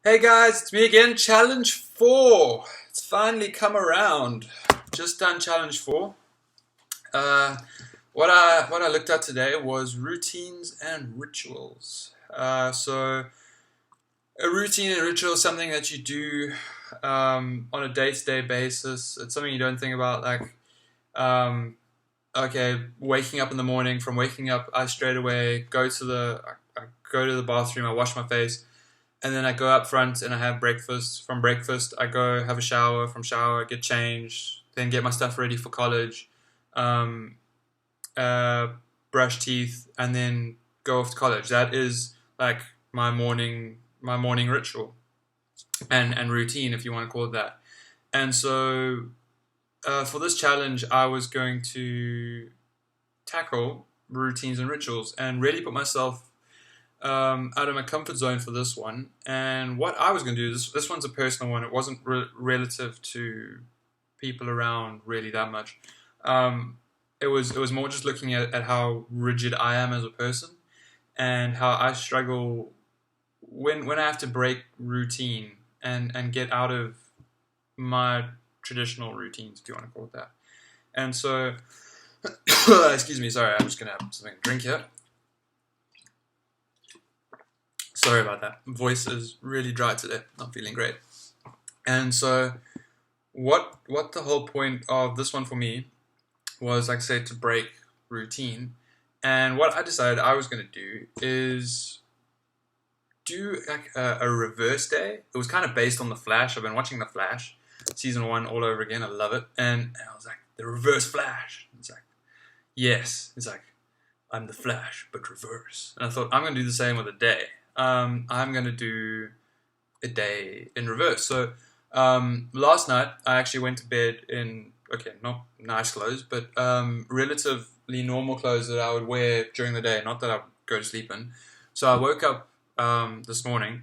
Hey guys, it's me again. Challenge 4. It's finally come around. Just done challenge 4. Uh, what I looked at today was routines and rituals. So a routine and ritual is something that you do on a day-to-day basis. It's something you don't think about, like okay, waking up in the morning. From waking up, I straight away I go to the bathroom. I wash my face. And then I go up front and I have breakfast. From breakfast, I go have a shower. From shower, I get changed. Then get my stuff ready for college. Um, uh, Brush teeth, and then go off to college. That is like my morning ritual and routine, if you want to call it that. And so for this challenge, I was going to tackle routines and rituals and really put myself out of my comfort zone for this one. And what I was going to do, this one's a personal one. It wasn't relative to people around really that much. It was more just looking at how rigid I am as a person and how I struggle when I have to break routine and get out of my traditional routines, if you want to call it that. And so, excuse me, sorry, I'm just going to have something to drink here. Sorry about that. Voice is really dry today. Not feeling great. And so, what the whole point of this one for me was, like I said, to break routine. And what I decided I was going to do is do like a reverse day. It was kind of based on The Flash. I've been watching The Flash, season 1 all over again. I love it. And I was like, the reverse Flash. It's like, yes. It's like, I'm the Flash, but reverse. And I thought, I'm going to do the same with a day. I'm going to do a day in reverse. So last night I actually went to bed in, okay, not nice clothes, but relatively normal clothes that I would wear during the day, not that I would go to sleep in. So I woke up this morning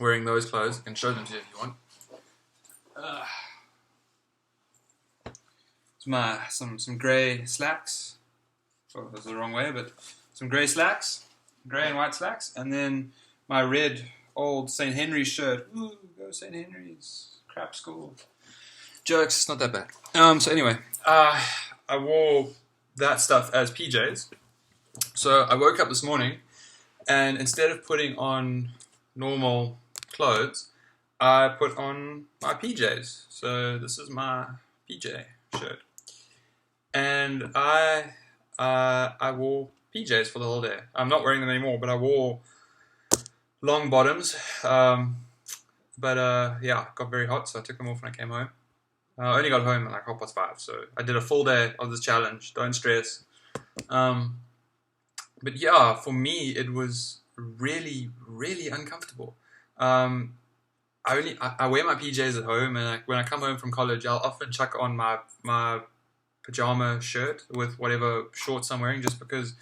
wearing those clothes. I can show them to you if you want. It's some grey slacks. Oh, that's the wrong way, but some grey slacks. Grey and white slacks, and then my red old St. Henry's shirt. Ooh, go St. Henry's. Crap school. Jokes, it's not that bad. So anyway, I wore that stuff as PJs. So I woke up this morning, and instead of putting on normal clothes, I put on my PJs. So this is my PJ shirt. And I wore PJs for the whole day. I'm not wearing them anymore, but I wore long bottoms. But yeah, it got very hot, so I took them off when I came home. I only got home at like 5:30, so I did a full day of this challenge. Don't stress. But yeah, for me, it was really, really uncomfortable. I wear my PJs at home, and like when I come home from college, I'll often chuck on my pajama shirt with whatever shorts I'm wearing, just because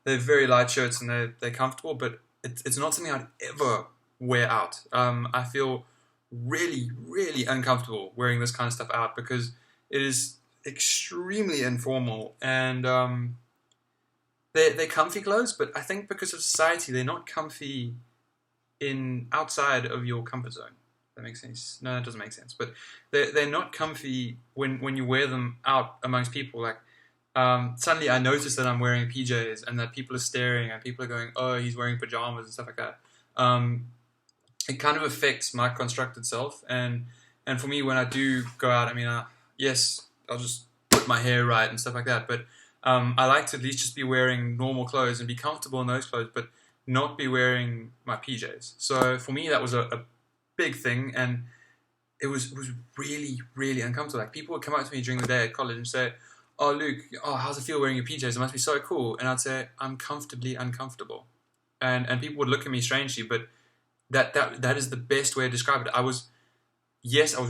they're very light shirts and they're comfortable, but it's not something I'd ever wear out. I feel really, really uncomfortable wearing this kind of stuff out because it is extremely informal, and they're comfy clothes, but I think because of society, they're not comfy outside of your comfort zone. That makes sense? No, that doesn't make sense. But they're not comfy when you wear them out amongst people. Like suddenly I notice that I'm wearing PJs and that people are staring and people are going, "Oh, he's wearing pajamas" and stuff like that. It kind of affects my constructed self, and for me, when I do go out, I mean, yes, I'll just put my hair right and stuff like that. But I like to at least just be wearing normal clothes and be comfortable in those clothes, but not be wearing my PJs. So for me, that was a big thing, and it was really, really uncomfortable. Like people would come up to me during the day at college and say, "Oh, Luke, how's it feel wearing your PJs? It must be so cool." And I'd say, "I'm comfortably uncomfortable," and people would look at me strangely, but that is the best way to describe it. I was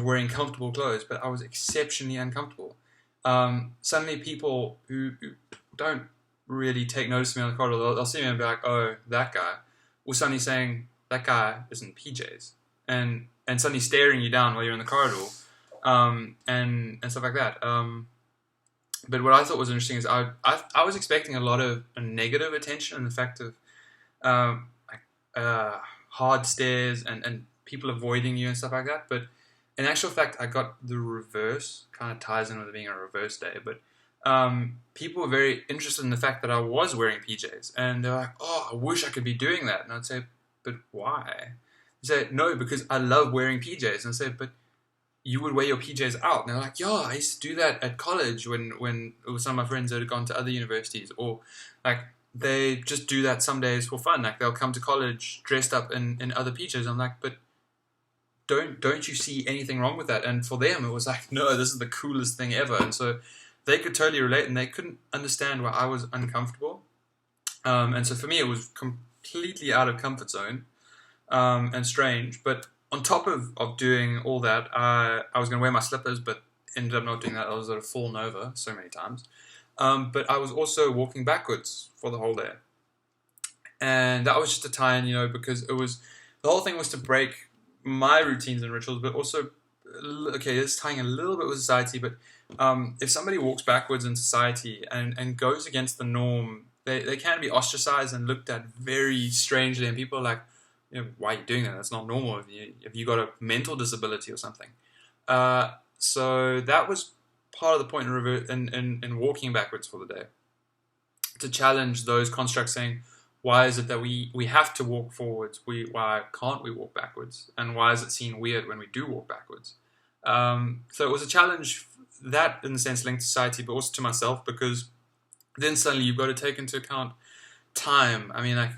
wearing comfortable clothes, but I was exceptionally uncomfortable. Suddenly, people who don't really take notice of me on the corridor, they'll see me and be like, "Oh, that guy," or suddenly saying, "That guy is in PJs." And suddenly staring you down while you're in the corridor, and stuff like that. But what I thought was interesting is I was expecting a lot of negative attention, and the fact of hard stares and people avoiding you and stuff like that. But in actual fact, I got the reverse. Kind of ties in with it being a reverse day, but people were very interested in the fact that I was wearing PJs, and they're like, "Oh, I wish I could be doing that." And I'd say, "But why?" They say, "No, because I love wearing PJs." And I say, "But you would wear your PJs out." And they're like, "Yeah, I used to do that at college when it was some of my friends that had gone to other universities, or like they just do that some days for fun. Like they'll come to college dressed up in other PJs." I'm like, "But don't you see anything wrong with that?" And for them, it was like, "No, this is the coolest thing ever." And so they could totally relate, and they couldn't understand why I was uncomfortable. And so for me, it was completely out of comfort zone and strange. But on top of doing all that, I was going to wear my slippers, but ended up not doing that. I was at a fallen over so many times. But I was also walking backwards for the whole day. And that was just a tie-in, because the whole thing was to break my routines and rituals, but also, okay, it's tying a little bit with society, but if somebody walks backwards in society and goes against the norm, they can be ostracized and looked at very strangely, and people are like, why are you doing that? That's not normal. Have you got a mental disability or something? So that was part of the point in walking backwards for the day, to challenge those constructs, saying, why is it that we have to walk forwards? Why can't we walk backwards? And why is it seen weird when we do walk backwards? So it was a challenge, that in the sense linked to society, but also to myself, because then suddenly you've got to take into account time. I mean, like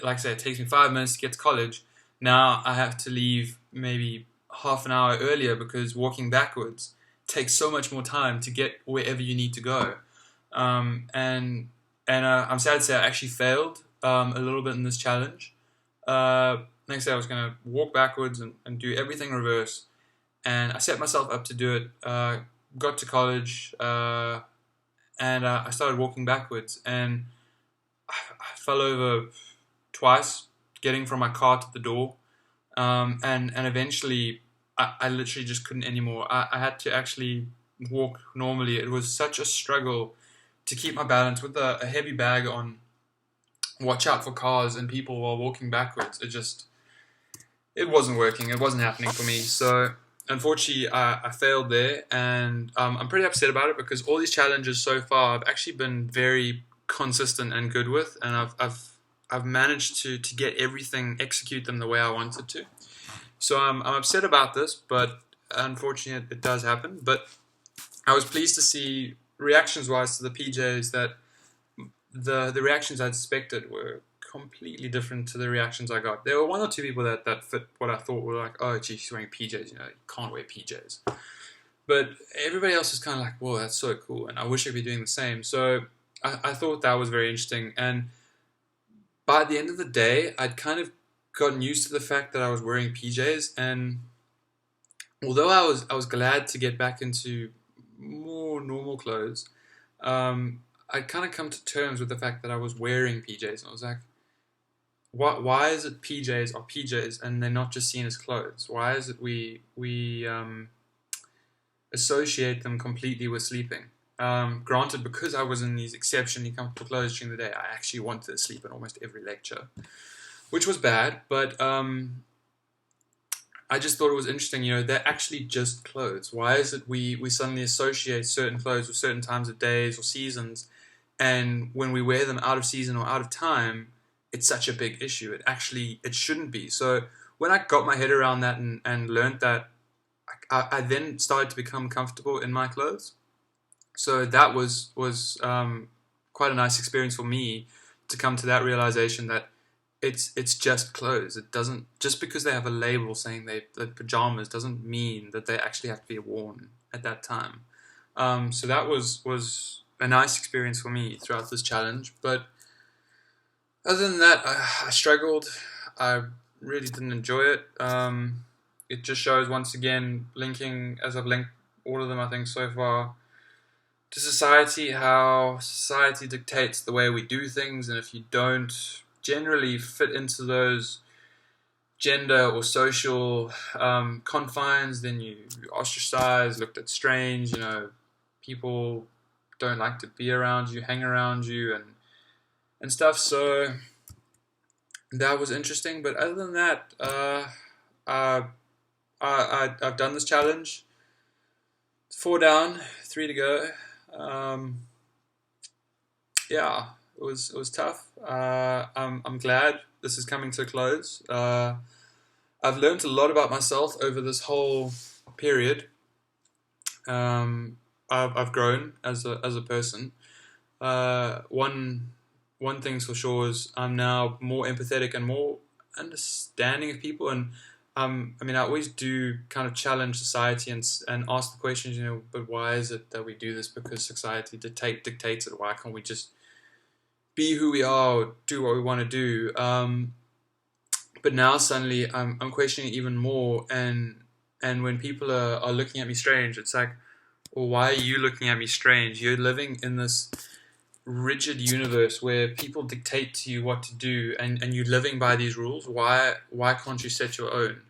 I said, it takes me 5 minutes to get to college. Now I have to leave maybe half an hour earlier because walking backwards takes so much more time to get wherever you need to go. And I'm sad to say I actually failed a little bit in this challenge. Next day I was going to walk backwards and do everything reverse. And I set myself up to do it. Got to college and I started walking backwards. And I fell over twice getting from my car to the door. And eventually I literally just couldn't anymore. I had to actually walk normally. It was such a struggle to keep my balance with a heavy bag on. Watch out for cars and people while walking backwards. It wasn't working. It wasn't happening for me. So unfortunately, I failed there, and I'm pretty upset about it, because all these challenges so far I've actually been very consistent and good with, and I've managed to get everything, execute them the way I wanted to. So I'm upset about this, but unfortunately it does happen. But I was pleased to see, reactions wise, to the PJs, that the reactions I expected were completely different to the reactions I got. There were one or two people that fit what I thought, were like, "Oh, gee, she's wearing PJs, you can't wear PJs." But everybody else is kind of like, "Whoa, that's so cool," and I wish I could be doing the same. So I thought that was very interesting. And by the end of the day, I'd kind of gotten used to the fact that I was wearing PJs, and although I was glad to get back into more normal clothes, I'd kind of come to terms with the fact that I was wearing PJs, and I was like, why is it PJs are PJs and they're not just seen as clothes? Why is it we associate them completely with sleeping? Granted, because I was in these exceptionally comfortable clothes during the day, I actually wanted to sleep in almost every lecture, which was bad, but I just thought it was interesting, they're actually just clothes. Why is it we suddenly associate certain clothes with certain times of days or seasons, and when we wear them out of season or out of time, it's such a big issue. It shouldn't be. So when I got my head around that and learned that, I then started to become comfortable in my clothes. So that was quite a nice experience for me, to come to that realization that it's just clothes. It doesn't, just because they have a label saying they're pajamas, doesn't mean that they actually have to be worn at that time. So that was a nice experience for me throughout this challenge. But other than that, I struggled. I really didn't enjoy it. It just shows, once again, linking, as I've linked all of them I think so far, to society, how society dictates the way we do things, and if you don't generally fit into those gender or social confines, then you're ostracized, looked at strange. People don't like to be around you, hang around you, and stuff. So that was interesting. But other than that, I've done this challenge. 4 down, 3 to go. Yeah, it was tough. I'm glad this is coming to a close. I've learned a lot about myself over this whole period. I've grown as a person. One thing's for sure is I'm now more empathetic and more understanding of people, and I mean, I always do kind of challenge society and ask the questions, but why is it that we do this? Because society dictates it. Why can't we just be who we are, or do what we want to do? But now suddenly I'm questioning even more, and when people are looking at me strange, it's like, well, why are you looking at me strange? You're living in this rigid universe where people dictate to you what to do, and you're living by these rules. Why can't you set your own?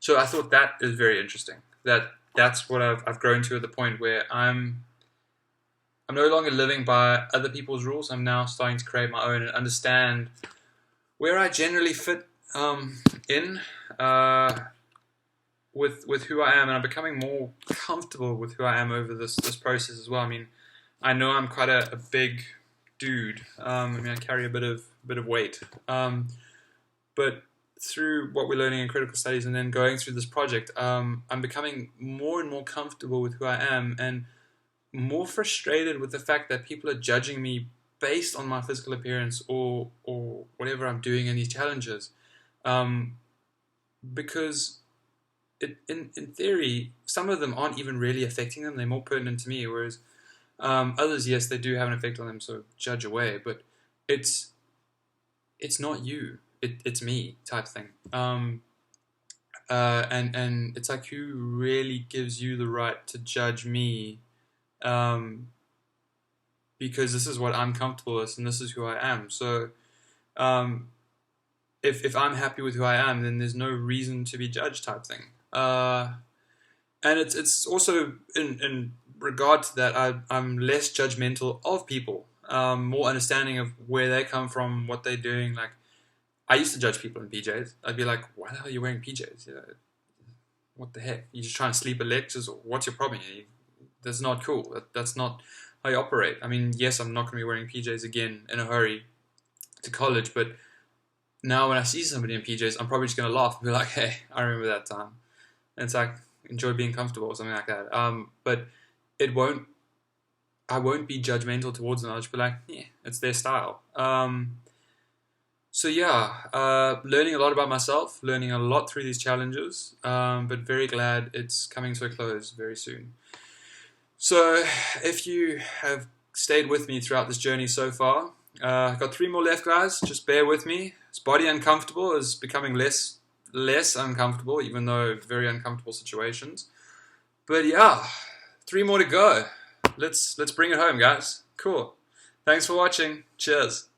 So I thought that is very interesting. That's what I've grown to, at the point where I'm no longer living by other people's rules. I'm now starting to create my own and understand where I generally fit in with who I am, and I'm becoming more comfortable with who I am over this process as well. I mean, I know I'm quite a big dude. I mean, I carry a bit of weight, but through what we're learning in critical studies and then going through this project, I'm becoming more and more comfortable with who I am, and more frustrated with the fact that people are judging me based on my physical appearance or whatever I'm doing in these challenges, because in theory, some of them aren't even really affecting them. They're more pertinent to me, whereas others, yes, they do have an effect on them, so judge away. But it's not you, it's me type thing. And it's like, who really gives you the right to judge me? Because this is what I'm comfortable with, and this is who I am. So if I'm happy with who I am, then there's no reason to be judged type thing. And it's also in regard to that, I'm less judgmental of people, more understanding of where they come from, what they're doing. Like, I used to judge people in PJs. I'd be like, why the hell are you wearing PJs? What the heck? You just trying to sleep at lectures, or what's your problem? That's not cool. That's not how you operate. I mean, yes, I'm not going to be wearing PJs again in a hurry to college, but now when I see somebody in PJs, I'm probably just going to laugh and be like, hey, I remember that time. And it's like, enjoy being comfortable or something like that. But I won't be judgmental towards them. I'll just be like, yeah, it's their style. So yeah, learning a lot about myself, learning a lot through these challenges, but very glad it's coming to a close very soon. So if you have stayed with me throughout this journey so far, I've got 3 more left, guys. Just bear with me. This body uncomfortable is becoming less uncomfortable, even though very uncomfortable situations. But yeah, 3 more to go. Let's bring it home, guys. Cool. Thanks for watching. Cheers.